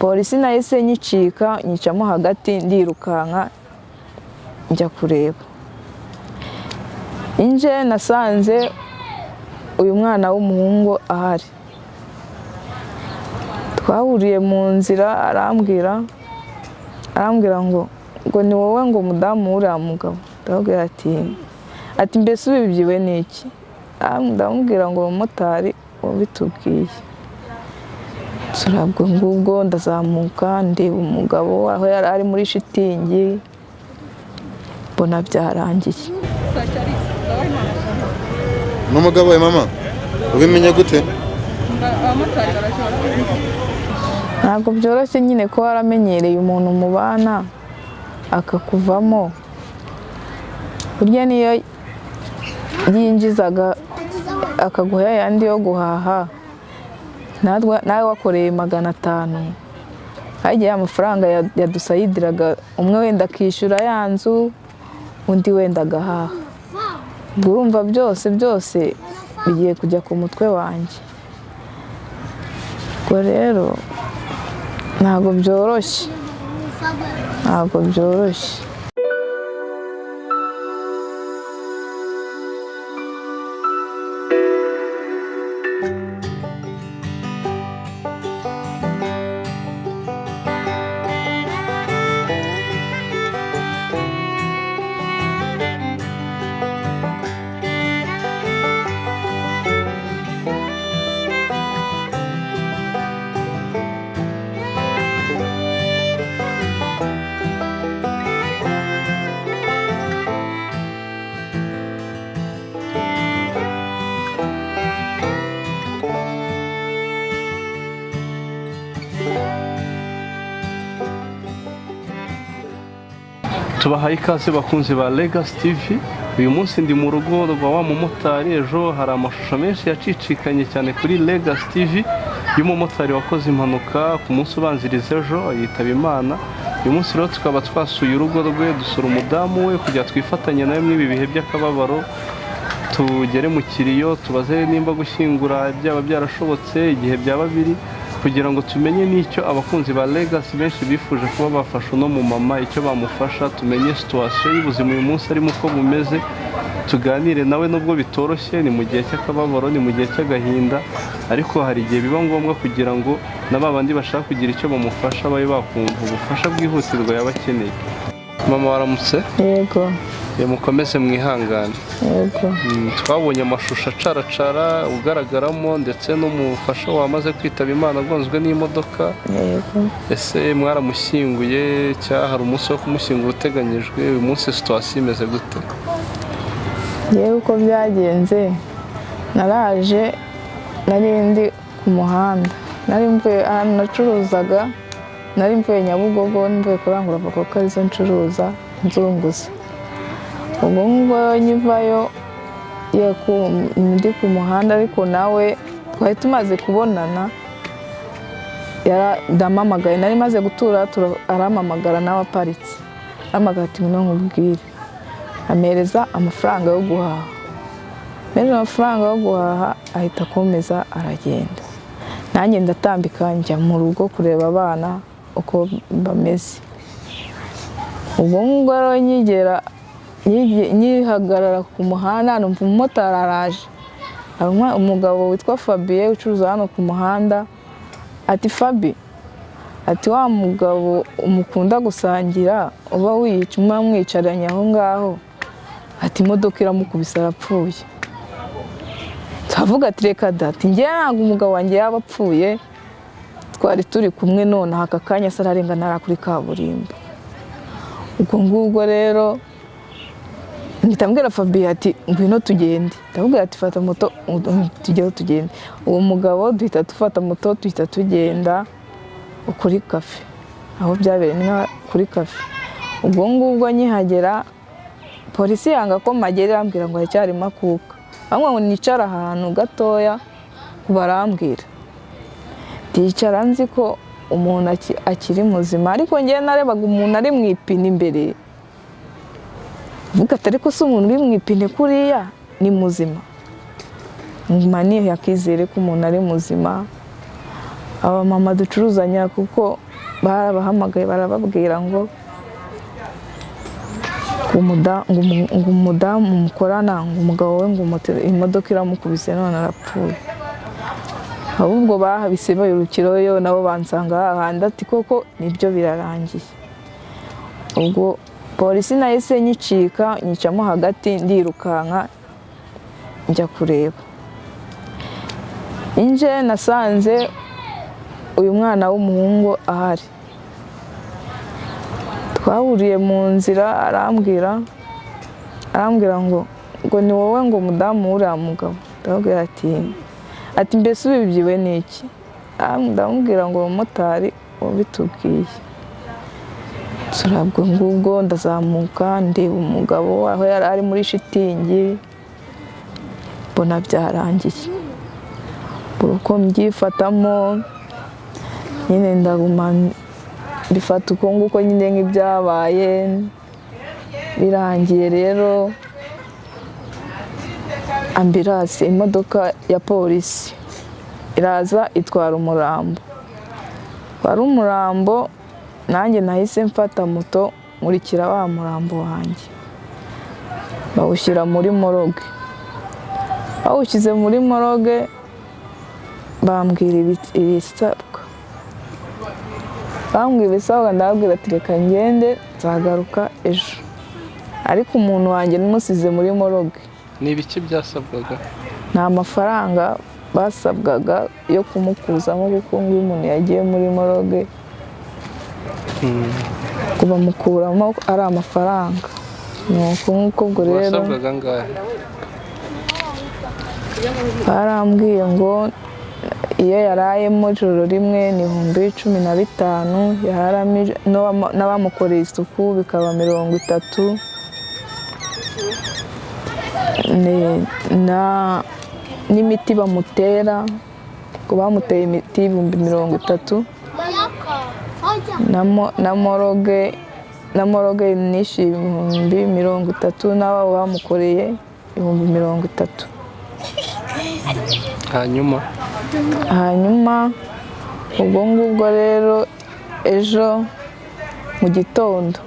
polisi nahise nyicika nyicamo hagati ndirukanka njya kureba. Inje nasanze uyu mwana w'umuhungu ahari. Twahuriye mu nzira arambwira ngo ni wowe ngo mudamu uriya mugabo. Ndabwira ati mbese ubibyiwe n'iki? Ndamubwira ngo umumotari wabitubwiye. Turabwo ngubwo ndazamuka ndeba umugabo aho yari ari muri shitingi mbona byarangiye. N'umugabo we mama ubimenye gute? Ntabwo byoroshye nyine ko waramenyereye umuntu mubana akakuvamo. Burya niyo yinjizaga akaguha yandi yo guhaha nawe wakoreye 500 hagiye amafaranga yadusayidiraga umwe wenda akishyura ya nzu undi wenda agahaha. Urumva byose bigiye kujya ku mutwe wanjye. Ubwo rero ntabwo byoroshye. Tubahaye ikaze bakunzi ba Legacy TV. Uyu munsi ndi mu rugo rwa wa mumotari. Ejo hari amashusho menshi yacicikanye cyane kuri Legacy TV y'umumotari wakoze impanuka ku munsi ubanziriza ejo yitaba Imana. Uyu munsi rero tukaba twasuye urugo rwe dusura umudamu we kugira twifatanye nawe muri ibi bihe by'akababaro. Tugere mu kiriyo tubaze nimba gushyingura byaba byarashobotse igihe byaba biri, kugira ngo tumenye n'icyo abakunzi ba Legacy benshi bifuje kuba bafasha no mu mama icyo bamufasha, tumenye situation y'ubuzima uyu munsi arimo uko bumeze, tuganire nawe nubwo bitoroshye. Ni mu gihe cy'akababaro, ni mu gihe cy'agahinda, ariko hari igihe biba ngombwa kugira ngo n'abandi bashaka kugira icyo bamufasha babe bakumva ubufasha bwihutirwa yaba akeneye. Mama waramutse? Yego. Mukomeze mwihangane. Yego. Twabonye amashusho acaracara ugaragaramo ndetse n'umufasha wamaze kwitaba Imana agonzwe n'imodoka. Yego. Ese mwaramushyinguye cyangwa hari umunsi wo kumushyingura uteganyijwe? Uyu munsi situation imeze gute? Yewe uko byagenze naraje narindi ku muhanda, nari mvuye ahantu nacuruzaga, nari mvuye Nyabugogo mvuye kurangura ko arizo ncuruza nzunguza. Ubwo ngo nyivayo ndi ku muhanda ariko nawe twari tumaze kubonana ndamamagaye, nari maze gutura aramamagara nawe aparitse aramagara ati ngo nkubwire, amereza amafaranga yo guhaha. Meze amafaranga yo guhaha ahita akomeza aragenda. Nanjye ndatambika njya mu rugo kureba abana uko bameze. Ubwo ngo rero nyihagarara ku muhanda numva umumotari araje. Umugabo witwa Fabien ucuruza hano ku muhanda ati Fabi, ati wa mugabo umukunda gusangira uba mwicaranye aho ngaho, ati imodoka iramukubise arapfuye. Tavuga ati reka dati njye ntabwo umugabo wanjye yaba apfuye, twari turi kumwe none aka kanya sararenga nara kuri kaburimbo. Ubwo ngubwo rero nitambwira Fabien ati ngwino tugende. Ndavuga ati fata moto tugende. Uwo mugabo duhita dufata moto duhita tugenda kuri cafe, aho byabereye kuri cafe. Ubwo ngubwo nyihagera polisi yanga ko magere ambwira ngo yacyari makuka. Bamwe ngo nicara ahantu gatoya kubarambwira. Ndicara nzi ko umuntu akiri muzima, ariko ngiye narebaga umuntu ari mu ipine imbere. Vuga atari ko se umuntu uri mu ipine kuriya ni muzima. Nguma yakizere ko umuntu ari muzima. abamama ducuruzanya kuko barabahamagaye barababwira ngo umudamu mukorana ngo umugabo we ngo imodoka iramukubise none arapfuye. Ahubwo bahabise bayurukiroyo nabo bansanga hahandi ati koko nibyo birarangiye. Ubwo polisi nahise nyicika nyicamo hagati ndirukanka njya kureba. Inje nasanze uyu mwana w'umuhungu ahari. Twahuriye mu nzira arambwira ngo ni wowe ngo umudamu uriya mugabo. Ndababwira ati mbese ubibyiwe n'iki? Ndamubwira ngo umumotari wabitubwiye. Turabwo ngubwo ndazamuka ndeba umugabo aho yari ari muri shitingi mbona byarangiye. Uko mbyifatamo nyine ndaguma bifata uko nguko nyine nk'ibyabaye. Birangiye rero ambulance imodoka ya polisi iraza itwara umurambo. Wari umurambo nanjye nahise mfata moto nkurikira wa murambo wanjye bawushyira muri moroge. Bawushyize muri moroge bambwira ibisabwa. Bambwira ibisabwa ndababwira ati reka ngende nzagaruka ejo. Ariko umuntu wanjye numusize muri moroge. Ni ibiki byasabwaga? Nta mafaranga basabwaga yo kumukuzamo kuko ngo umuntu yagiye muri moroge bamukuramo ari amafaranga. Nuko nk'uko ubwo rero wasabwaga angahe? barambwiye ngo iyo yarayemo ijoro rimwe ni 15,000, yararamo n'abamukoreye isuku bikaba 30, n'imiti bamutera ngo bamuteye imiti 30,000, na moroge nishi 30,000 n'abo bamukoreye 30,000. Hanyuma ubwo ngubwo rero ejo mu gitondo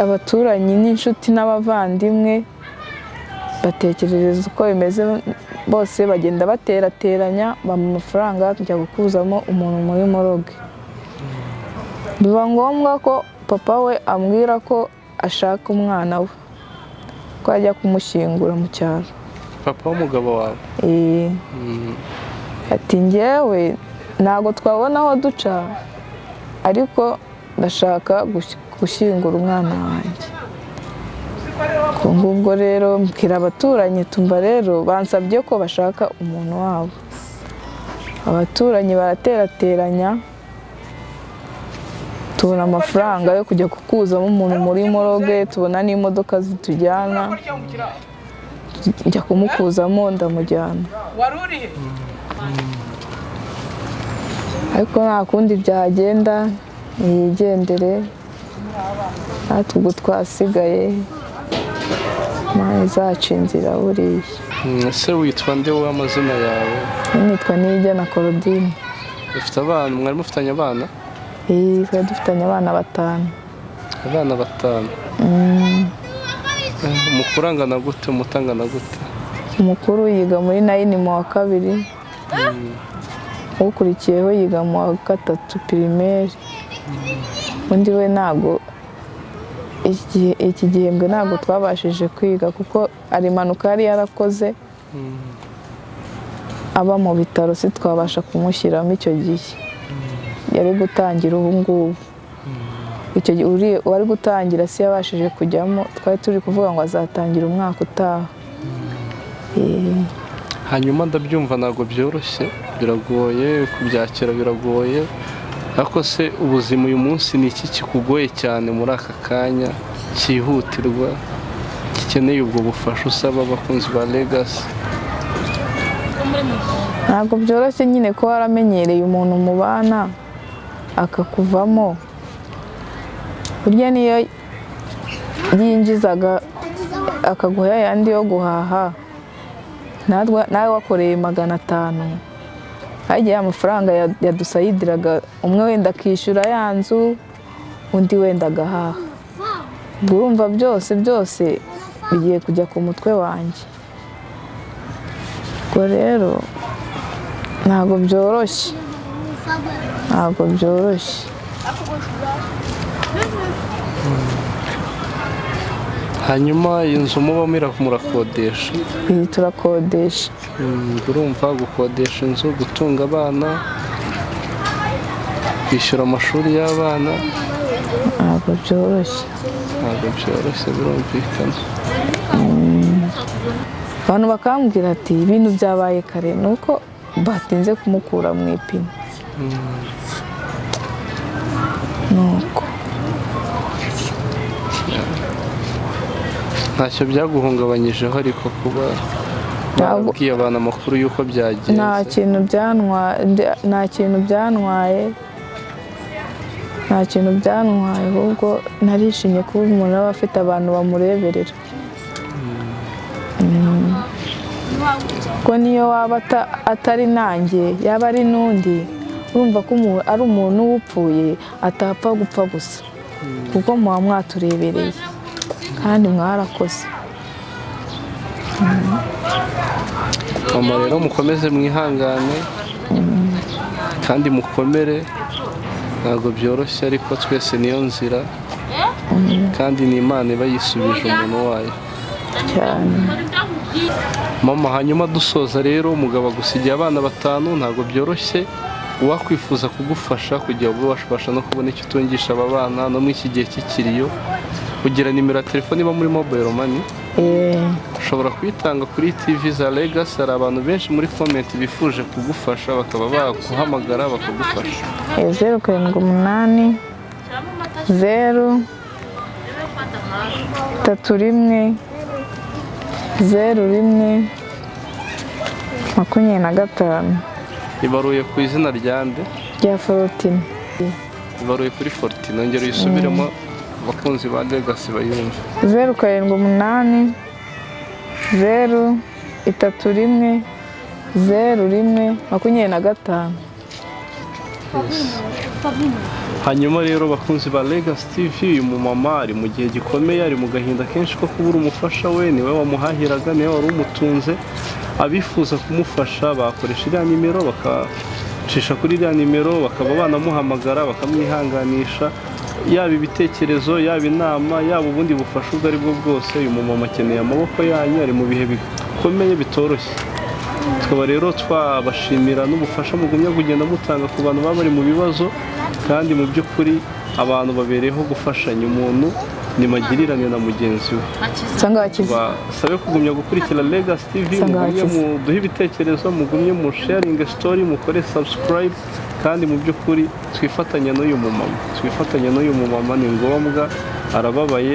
abaturanyi n'inshuti n'abavandimwe batekerereza uko bimeze bose bagenda baterateranya bampa amafaranga kujya gukuzamo umuntu muri moroge. Biba ngombwa ko papa we ambwira ko ashaka umwana we ko ajya kumushyingura mu cyaro. Papa w'umugabo wawe? Ati njyewe ntabwo twabona aho duca ariko ndashaka gushyingura umwana wanjye. Ubwo rero mbwira abaturanyi tumva rero bansabye ko bashaka umuntu wabo. Abaturanyi baraterateranya tubona amafaranga yo kujya kukuzamo umuntu muri moroge, tubona n'imodoka zitujyana njya kumukuzamo ndamujyana. Ariko nta kundi byagenda niyigendere natwe ubwo twasigaye nawe zaca inzira buriya. Ese witwa nde wowe amazina yawe? Nitwa Niyigena Claudine. Ufite abana? Mwari mufitanye abana? Twari dufitanye abana 5. Abana 5? Umukuru angana gute? Umutangana gute? Umukuru yiga muri 9 mu wa 2, ukurikiyeho yiga mu wa 3 primaire. Undi we ntago iki gihembwe ntabwo twabashije kwiga kuko ari impanuka yari yarakoze aba mu bitaro, si twabasha kumushyiramo icyo gihe. Yari gutangira ubu ngubu. Icyo gihe wari gutangira si yabashije kujyamo, twari turi kuvuga ngo azatangira umwaka utaha. Hanyuma ndabyumva ntabwo byoroshye, biragoye kubyakira, biragoye. Ariko se ubuzima uyu munsi ni iki kikugoye cyane muri aka kanya cyihutirwa gikeneye ubwo bufasha usaba abakunzi ba Legacy? Ntabwo byoroshye nyine ko waramenyereye umuntu mubana akakuvamo. Burya niyo yinjizaga akaguha yandi yo guhaha nawe wakoreye 500 hagiye amafaranga yadusayidiraga, umwe wenda akishyura ya nzu, undi wenda agahaha. Urumva byose bigiye kujya ku mutwe wanjye. Ubwo rero ntabwo byoroshye. hanyuma iyi nzu mubamo murakodesha? Iyi turakodesha. Urumva gukodesha inzu, gutunga abana, kwishyura amashuri y'abana ntabwo byoroshye. Birumvikana. Abantu bakambwira ati ibintu byabaye kare, ni uko batinze kumukura mu ipine. Nuko ntacyo byaguhungabanyijeho ariko kuba babwiye abantu amakuru y'uko byagenze? nta kintu byantwaye, ahubwo narishimye kuba umuntu aba afite abantu bamureberera. Ko niyo waba atari nanjye, yaba ari n'undi, urumva ko ari umuntu upfuye atapfa gupfa gusa, kuko muba mwaturebereye kandi mwarakoze. Mama rero mukomeze mwihangane kandi mukomere, ntabwo byoroshye ariko twese niyo nzira, kandi ni Imana iba yisubije umuntu wayo cyane. Mama, hanyuma dusoza rero, umugabo agusigiye abana 5, ntabwo byoroshye. Uwakwifuza kugufasha kugira ngo ubashe no kubona icyo utungisha aba bana no muri iki gihe cy'ikiriyo, ugira nimero ya telefone iba muri mobile money, ushobora kuyitanga kuri TV za Legacy. Hari abantu benshi muri comment bifuje kugufasha, bakaba baguhamagara bakagufasha. 078 0 31 01 25. Ibaruye ku izina rya nde? Rya Fortune. Ibaruye kuri Fortune. Ongera uyisubiremo abakunzi ba Legacy bayumve. 078 0 31 01 25. Hanyuma rero bakunzi ba Legacy TV, uyu mumama ari mu gihe gikomeye, ari mu gahinda kenshi ko kubura umufasha we, niwe wamuhahiraga, niwe wari umutunze. Abifuza kumufasha bakoresha iriya nimero, bakacisha kuri iriya nimero, bakaba banamuhamagara bakamwihanganisha, yaba ibitekerezo, yaba inama, yaba ubundi bufasha ubwo ari bwo bwose. Uyu mumama akeneye amaboko yanyu, ari mu bihe bikomeye bitoroshye. Tukaba rero twabashimira n'ubufasha mugumya kugenda mutanga ku bantu baba bari mu bibazo, kandi mu by'ukuri abantu babereyeho gufashanya. Umuntu ni magirirane na mugenzi we. Basabe kugumya gukurikira Legacy TV, mugumye muduhe ibitekerezo, mugumye mu sharing story, mukore subscribe, kandi mu by'ukuri twifatanya n'uyu mumama, ni ngombwa, arababaye.